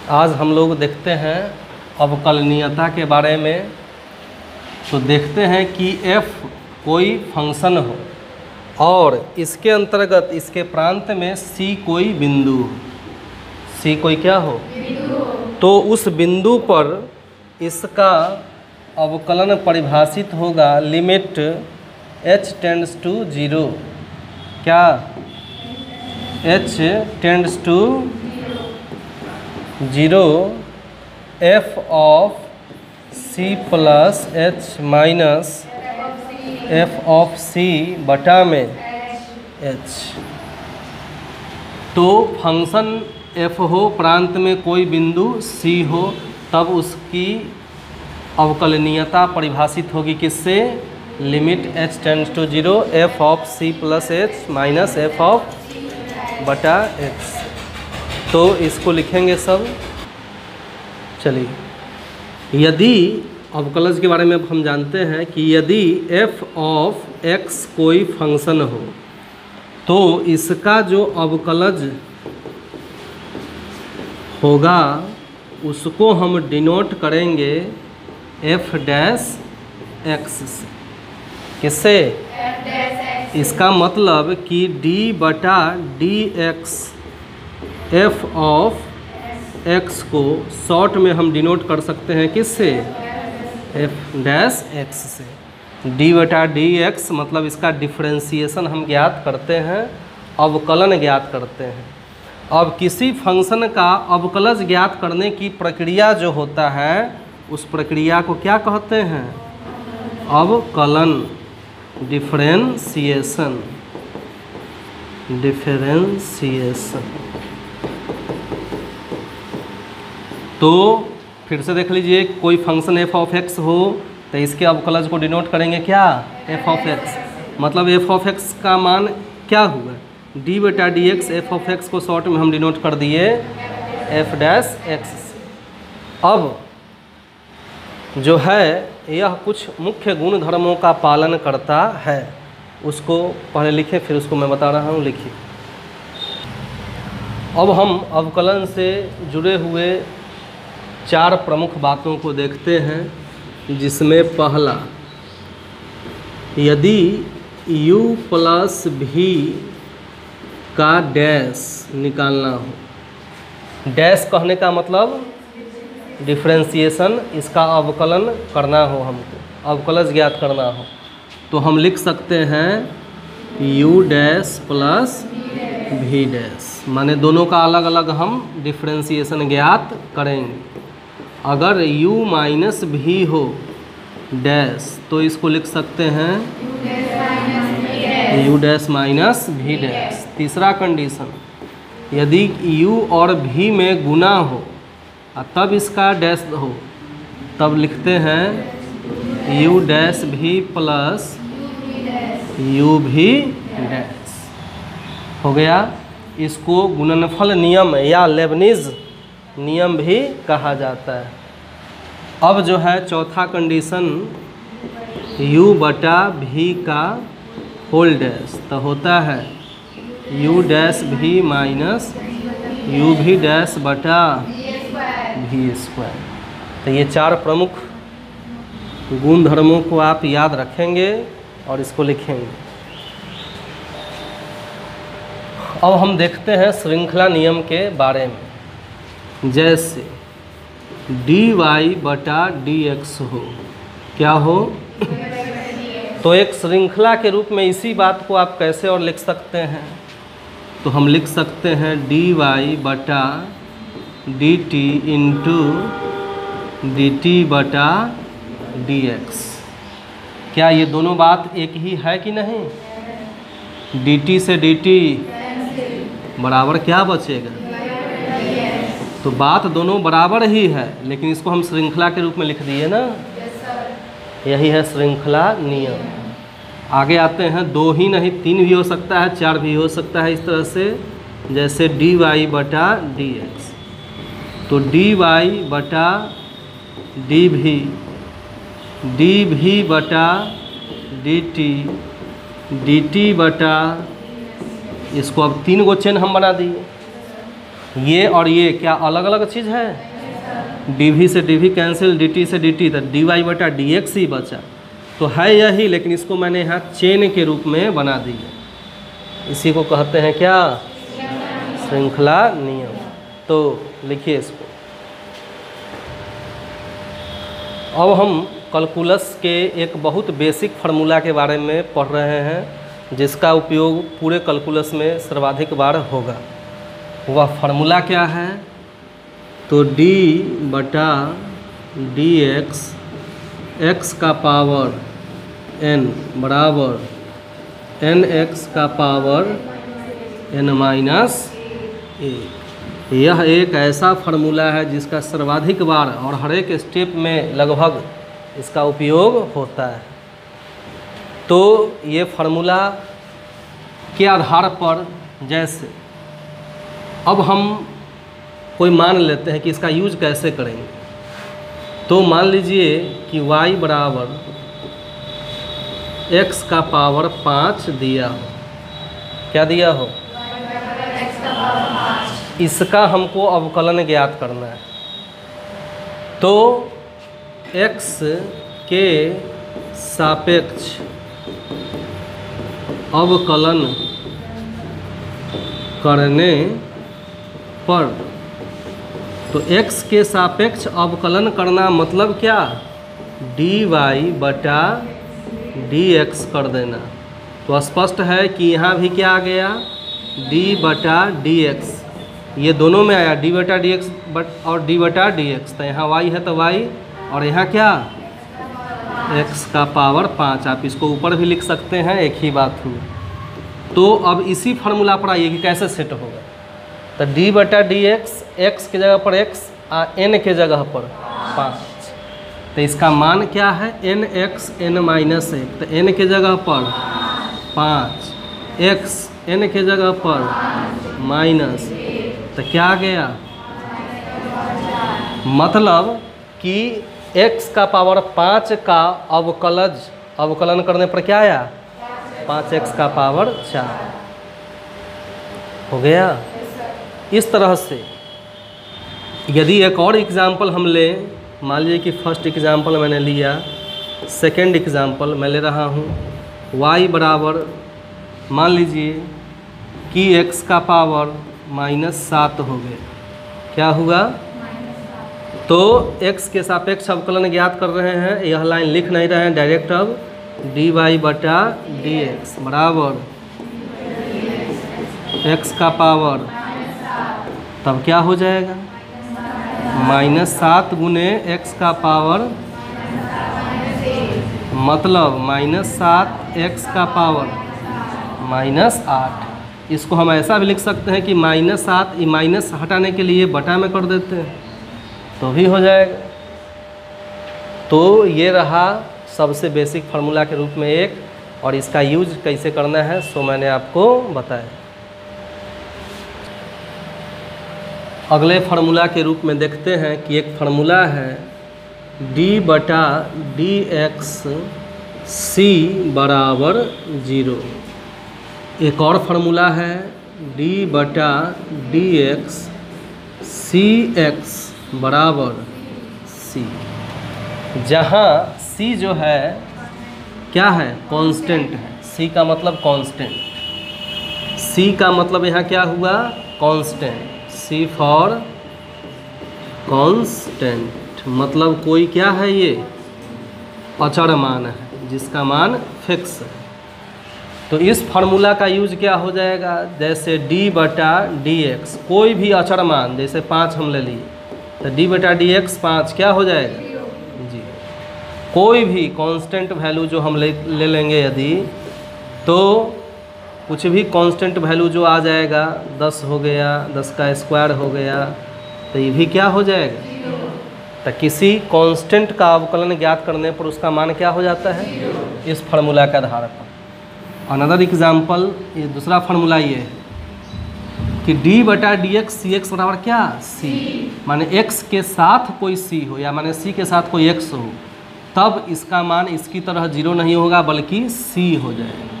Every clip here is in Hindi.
आज हम लोग देखते हैं अवकलनीयता के बारे में। तो देखते हैं कि f कोई फंक्शन हो और इसके अंतर्गत इसके प्रांत में c कोई बिंदु हो। c कोई क्या हो? तो उस बिंदु पर इसका अवकलन परिभाषित होगा लिमिट h टेंड्स टू 0। क्या? h tends to 0 f of c plus h minus f of c बटा में h। तो फंक्शन f हो, प्रांत में कोई बिंदु c हो, तब उसकी अवकलनीयता परिभाषित होगी किससे? Limit h tends to 0 f of c plus h minus f of बटा h। तो इसको लिखेंगे सब। चलिए, यदि अवकलज के बारे में अब हम जानते हैं कि यदि f ऑफ x कोई फंक्शन हो तो इसका जो अवकलज होगा उसको हम डिनोट करेंगे f डैश x से। किससे? इसका मतलब कि d बटा dx f ऑफ x को शॉर्ट में हम डिनोट कर सकते हैं किससे? f डैश x से। d बटा dx मतलब इसका डिफरेंशिएशन हम ज्ञात करते हैं, अवकलन ज्ञात करते हैं। अब किसी फंक्शन का अवकलज ज्ञात करने की प्रक्रिया जो होता है उस प्रक्रिया को क्या कहते हैं? अवकलन, डिफरेंशिएशन। तो फिर से देख लीजिए, कोई फंक्शन f ऑफ x हो तो इसके अवकलज को डिनोट करेंगे क्या? f of x। मतलब f ऑफ x का मान क्या हुआ? d बटा dx f ऑफ x को शॉर्ट में हम डिनोट कर दिए f डैश x से। अब जो है यह कुछ मुख्य गुण धर्मों का पालन करता है, उसको पहले लिखें फिर उसको मैं बता रहा हूँ। लिखिए। अब हम अवकलन से जुड़े हुए 4 प्रमुख बातों को देखते हैं, जिसमें पहला, यदि u प्लस v का डैश निकालना हो। डैश कहने का मतलब डिफरेंशिएशन, इसका अवकलन करना हो, हमको अवकलज ज्ञात करना हो, तो हम लिख सकते हैं u dash plus v dash. माने दोनों का अलग अलग हम डिफरेंशिएशन ज्ञात करेंगे। अगर u माइनस v हो डैश तो इसको लिख सकते हैं u dash minus v dash. तीसरा कंडीशन, यदि u और v में गुना हो तब इसका डैश हो, तब लिखते हैं u dash v plus u v dash. हो गया। इसको गुणनफल नियम या लेबनिज नियम भी कहा जाता है। अब जो है चौथा कंडीशन, u बटा v का होल डैश, तो होता है u dash v minus u v dash बटा v स्क्वायर। तो ये 4 प्रमुख गुण धर्मों को आप याद रखेंगे और इसको लिखेंगे। अब हम देखते हैं श्रृंखला नियम के बारे में। जैसे dy बटा dx हो, क्या हो? तो एक श्रृंखला के रूप में इसी बात को आप कैसे और लिख सकते हैं? तो हम लिख सकते हैं dy बटा dt इंटू dt बटा dx। क्या ये दोनों बात एक ही है कि नहीं? dt से dt बराबर क्या बचेगा? तो बात दोनों बराबर ही है, लेकिन इसको हम श्रृंखला के रूप में लिख दिए ना। यही है श्रृंखला नियम। आगे आते हैं, 2 ही नहीं 3 भी हो सकता है, 4 भी हो सकता है। इस तरह से जैसे dy बटा dx, तो dy बटा dv बटा dt, dt बटा, इसको अब 3 गो चेन हम बना दिए। ये और ये क्या अलग अलग चीज़ है? dv से dv कैंसिल, dt से dt, तो dy/dx ही बचा। तो है यही, लेकिन इसको मैंने यहाँ चेन के रूप में बना दिया। इसी को कहते हैं क्या? श्रृंखला नियम। तो लिखिए इसको। अब हम कैलकुलस के एक बहुत बेसिक फार्मूला के बारे में पढ़ रहे हैं, जिसका उपयोग पूरे कैलकुलस में सर्वाधिक बार होगा। वह फार्मूला क्या है? तो d/dx x का पावर n बराबर nx का पावर n-1। यह एक ऐसा फार्मूला है जिसका सर्वाधिक बार और हर एक स्टेप में लगभग इसका उपयोग होता है। तो ये फार्मूला के आधार पर, जैसे अब हम कोई मान लेते हैं कि इसका यूज कैसे करेंगे। तो मान लीजिए कि y बराबर x का पावर 5 दिया हो। क्या दिया हो? इसका हमको अवकलन ज्ञात करना है। तो x के सापेक्ष अवकलन करने पर, तो x के सापेक्ष अवकलन करना मतलब क्या? dy/dx कर देना। तो स्पष्ट है कि यहाँ भी क्या आ गया? d/dx। ये दोनों में आया d/dx और d/dx। तो यहाँ y है तो y, और यहाँ क्या? x का पावर 5। आप इसको ऊपर भी लिख सकते हैं, एक ही बात हुई। तो अब इसी फार्मूला पर आइए कि कैसे सेट होगा। तो d/dx x की जगह पर x और n के जगह पर 5। तो इसका मान क्या है? nx n-1। तो n के जगह पर 5, x n के जगह पर माइनस, तो क्या आ गया? मतलब कि x का पावर 5 का अवकलन करने पर क्या आया? 5x का पावर 4 हो गया। इस तरह से यदि एक और एग्जाम्पल हम लें, मान लीजिए कि फर्स्ट एग्जाम्पल मैंने लिया, सेकेंड एग्जाम्पल मैं ले रहा हूँ। y बराबर मान लीजिए कि x का पावर -7 हो गया। क्या हुआ? तो x के सापेक्ष अवकलन ज्ञात कर रहे हैं। यह लाइन लिख नहीं रहे हैं डायरेक्ट। अब dy/dx बराबर x का पावर, तब क्या हो जाएगा? -7 गुने x का पावर, मतलब -7 x का पावर -8। इसको हम ऐसा भी लिख सकते हैं कि -7 माइनस हटाने के लिए बटा में कर देते हैं तो भी हो जाएगा। तो ये रहा सबसे बेसिक फार्मूला के रूप में एक, और इसका यूज कैसे करना है सो मैंने आपको बताया। अगले फार्मूला के रूप में देखते हैं कि एक फार्मूला है d/dx c बराबर 0। एक और फार्मूला है d/dx cx बराबर c, जहाँ c जो है क्या है? कांस्टेंट है। c का मतलब कांस्टेंट। c का मतलब यहाँ क्या हुआ? कांस्टेंट। C फॉर कांस्टेंट, मतलब कोई क्या है? ये अचर मान है जिसका मान फिक्स है। तो इस फार्मूला का यूज क्या हो जाएगा? जैसे d/dx कोई भी अचर मान, जैसे 5 हम ले लिए, तो d/dx 5 क्या हो जाएगा? जी। कोई भी कांस्टेंट वैल्यू जो हम ले लेंगे यदि, तो कुछ भी कांस्टेंट वैल्यू जो आ जाएगा, 10 हो गया, 10 का स्क्वायर हो गया, तो ये भी क्या हो जाएगा? तो किसी कांस्टेंट का अवकलन ज्ञात करने पर उसका मान क्या हो जाता है? इस फार्मूला के आधार पर। अनदर एग्जाम्पल, ये दूसरा फार्मूला ये है कि d/dx cx बराबर क्या? c। माने x के साथ कोई c हो, या माने c के साथ कोई x हो, तब इसका मान इसकी तरह 0 नहीं होगा बल्कि c हो जाएगा।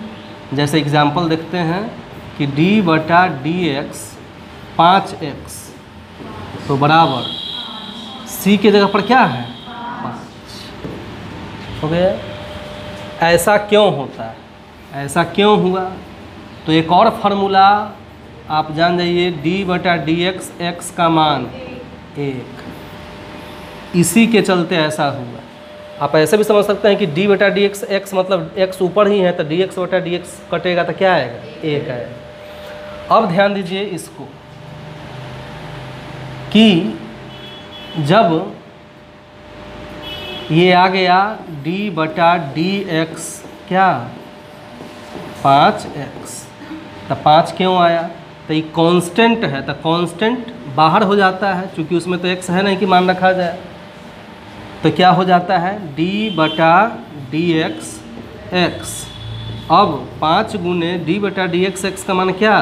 जैसे एग्जाम्पल देखते हैं कि d/dx 5x तो बराबर c के जगह पर क्या है 5 हो गया। ऐसा क्यों होता है, ऐसा क्यों हुआ? तो एक और फार्मूला आप जान जाइए, d/dx x का मान 1, इसी के चलते ऐसा हुआ। आप ऐसे भी समझ सकते हैं कि d/dx x मतलब x ऊपर ही है तो dx/dx कटेगा तो क्या आएगा 1 आएगा। अब ध्यान दीजिए इसको कि जब ये आ गया d/dx क्या 5x, तो 5 क्यों आया? तो ये कांस्टेंट है तो कांस्टेंट बाहर हो जाता है, क्योंकि उसमें तो x है नहीं कि मान रखा जाए। तो क्या हो जाता है d/dx x। अब 5 गुने d/dx x का मान क्या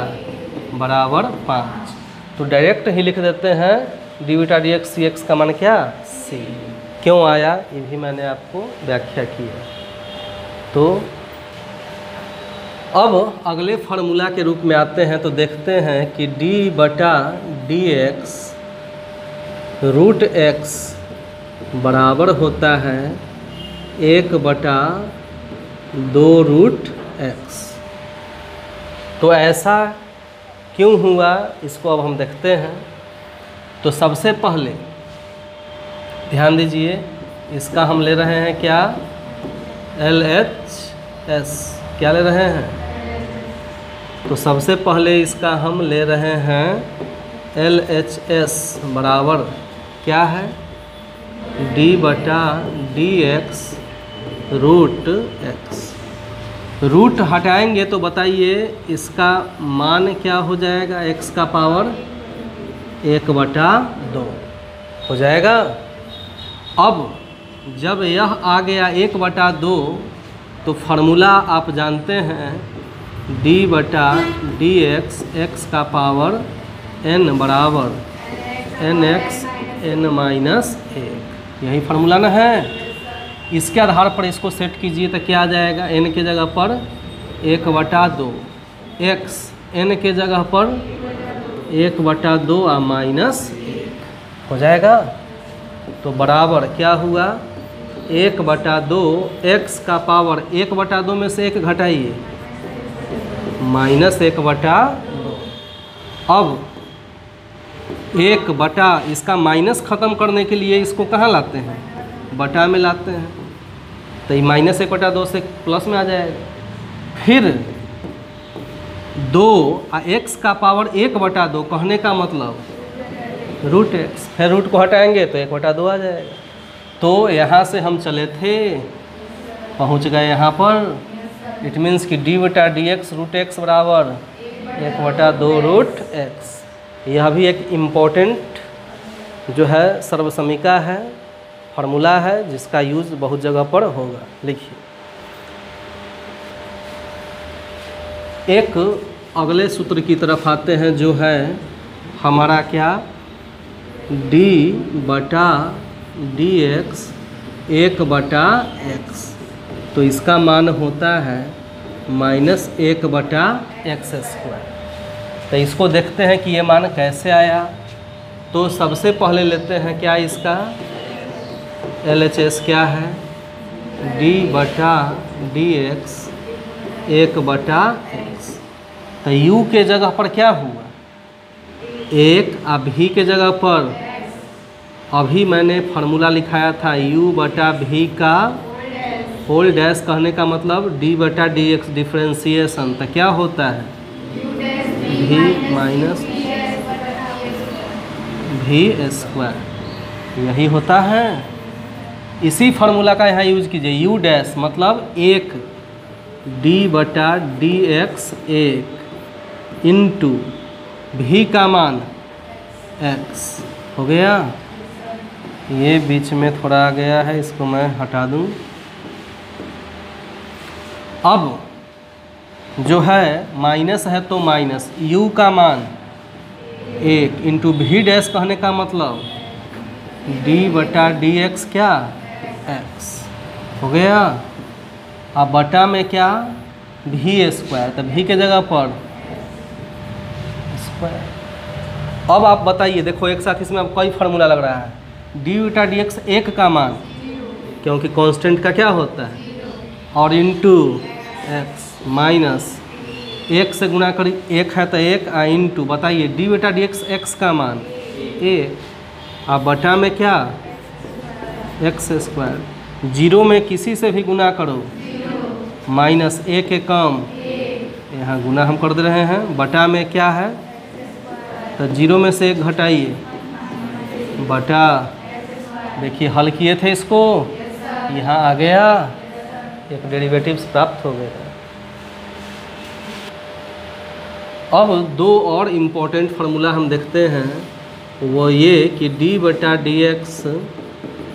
बराबर 5। तो डायरेक्ट ही लिख देते हैं d/dx x का मान क्या c। क्यों आया ये भी मैंने आपको व्याख्या की है। तो अब अगले फार्मूला के रूप में आते हैं तो देखते हैं कि d/dx √x बराबर होता है 1/2√x। तो ऐसा क्यों हुआ इसको अब हम देखते हैं। तो सबसे पहले ध्यान दीजिए, इसका हम ले रहे हैं क्या LHS, क्या ले रहे हैं? तो सबसे पहले इसका हम ले रहे हैं LHS बराबर क्या है d/dx √x। रूट हटाएंगे तो बताइए इसका मान क्या हो जाएगा, x का पावर 1/2 हो जाएगा। अब जब यह आ गया 1/2 तो फार्मूला आप जानते हैं d/dx x का पावर n बराबर nx n-1, यही फार्मूला ना है। इसके आधार पर इसको सेट कीजिए तो क्या आ जाएगा, n के जगह पर 1/2 x, n के जगह पर 1/2 और -1 हो जाएगा। तो बराबर क्या हुआ 1/2 x का पावर 1/2 में से 1 घटाइए -1/2। अब 1 इसका माइनस ख़त्म करने के लिए इसको कहाँ लाते हैं, बटा में लाते हैं। तो ये -1/2 से प्लस में आ जाएगा। फिर 2 x का पावर 1/2 कहने का मतलब √x, फिर रूट को हटाएंगे तो 1/2 आ जाएगा। तो यहाँ से हम चले थे, पहुँच गए यहाँ पर। इट मीन्स कि d/dx √x बराबर 1/2√x। यह भी एक इम्पोर्टेंट जो है सर्वसमीका है, फार्मूला है, जिसका यूज़ बहुत जगह पर होगा। लिखिए एक अगले सूत्र की तरफ आते हैं जो है हमारा क्या d/dx 1/x। तो इसका मान होता है -1/x²। तो इसको देखते हैं कि ये मान कैसे आया। तो सबसे पहले लेते हैं क्या इसका LHS क्या है d/dx 1/x। तो u के जगह पर क्या हुआ 1, अभी के जगह पर अभी मैंने फार्मूला लिखाया था u/v का होल डैश, कहने का मतलब d/dx डिफ्रेंशिएशन। तो क्या होता है v -v², यही होता है। इसी फार्मूला का यहाँ यूज कीजिए u डैश मतलब 1 d/dx 1 इंटू v का मान x हो गया। ये बीच में थोड़ा आ गया है, इसको मैं हटा दूँ। अब जो है माइनस है तो माइनस u का मान 1 इंटू v डैश कहने का मतलब d/dx क्या x हो गया। अब बटा में क्या v², तो v के जगह पर स्क्वायर अब आप बताइए, देखो एक साथ इसमें अब कई फार्मूला लग रहा है। डी बीटा डी एक्स एक का मान, क्योंकि कांस्टेंट का क्या होता है, और इंटू एक्स माइनस एक से गुणा करी, एक है तो एक, इंटू बताइए D beta D x x का मान एक, आप बटा में क्या एक्स स्क्वायर, जीरो में किसी से भी गुना करो माइनस ए के कम, यहाँ गुना हम कर दे रहे हैं, बटा में क्या है तो जीरो में से एक घटाइए बटा, देखिए हल किए थे इसको, यहाँ आ गया, एक डेरिवेटिव्स प्राप्त हो गया। अब दो और इम्पोर्टेंट फार्मूला हम देखते हैं, वो ये कि d बटा डी एक्स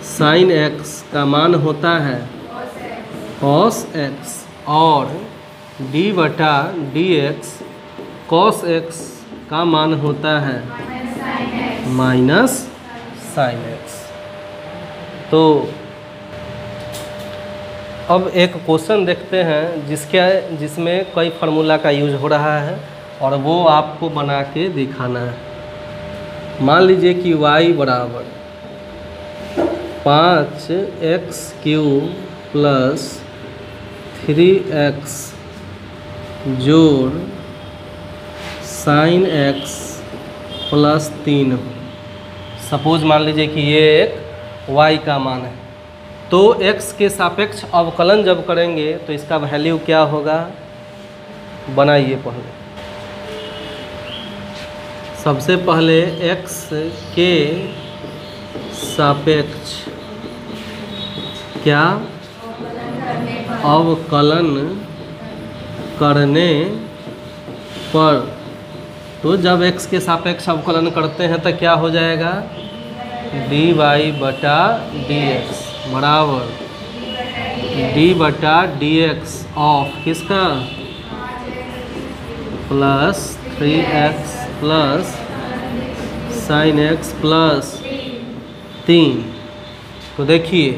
साइन एक्स का मान होता है cos x, और d बटा डी एक्स कॉस एक्स का मान होता है माइनस साइन एक्स। तो अब एक क्वेश्चन देखते हैं जिसमें कई फार्मूला का यूज हो रहा है, और वो आपको बना के दिखाना है। मान लीजिए कि y बराबर 5x³ प्लस 3x जोड़ साइन x प्लस 3 हो। सपोज मान लीजिए कि ये एक y का मान है, तो x के सापेक्ष अवकलन जब करेंगे तो इसका वैल्यू क्या होगा, बनाइए पहले। सबसे पहले x के सापेक्ष क्या अवकलन करने पर, तो जब x के सापेक्ष अवकलन करते हैं तो क्या हो जाएगा, dy बटा डी एक्स बराबर d बटा डी एक्स ऑफ किसका plus 3x plus sine x plus 3। तो देखिए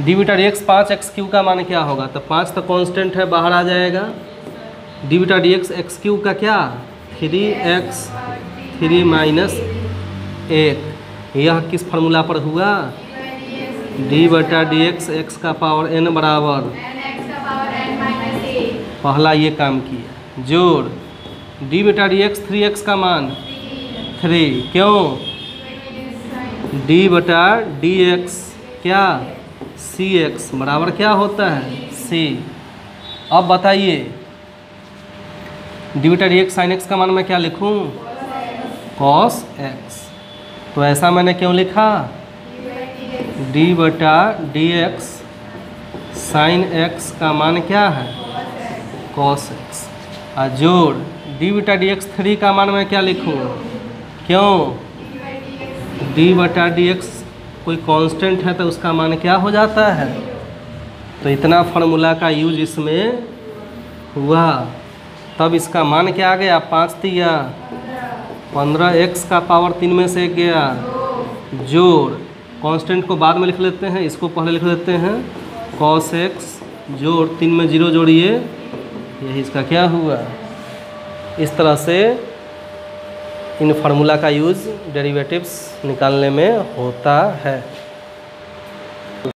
D beta D x 5x³ का मान क्या होगा, तो 5 तो कांस्टेंट है, बाहर आ जाएगा। D beta D x x³ का क्या 3x 3 माइनस 1, यह किस फार्मूला पर हुआ, डी बटा डी एक्स एक्स का पावर n बराबर, पहला ये काम किया, जोड़ डी बेटा डी एक्स 3x का मान 3, क्यों डी बटा डी एक्स क्या cx बराबर क्या होता है c। अब बताइए डी बेटा डी एक्स साइन एक्स का मान मैं क्या लिखूं, cos x, तो ऐसा मैंने क्यों लिखा, डी बटा डी एक्स साइन एक्स का मान क्या है cos x, और जोड़ डी बटा डी एक्स 3 का मान मैं क्या लिखूँ, क्यों डी बटा डी एक्स कोई कांस्टेंट है तो उसका मान क्या हो जाता है। तो इतना फार्मूला का यूज इसमें हुआ, तब इसका मान क्या आ गया, 5 तिया 15x का पावर 3 में से 1 गया, जोड़ कांस्टेंट को बाद में लिख लेते हैं, इसको पहले लिख लेते हैं cos x जोड़ 3 में 0 जोड़िए, यही इसका क्या हुआ। इस तरह से इन फार्मूला का यूज़ डेरिवेटिव्स निकालने में होता है।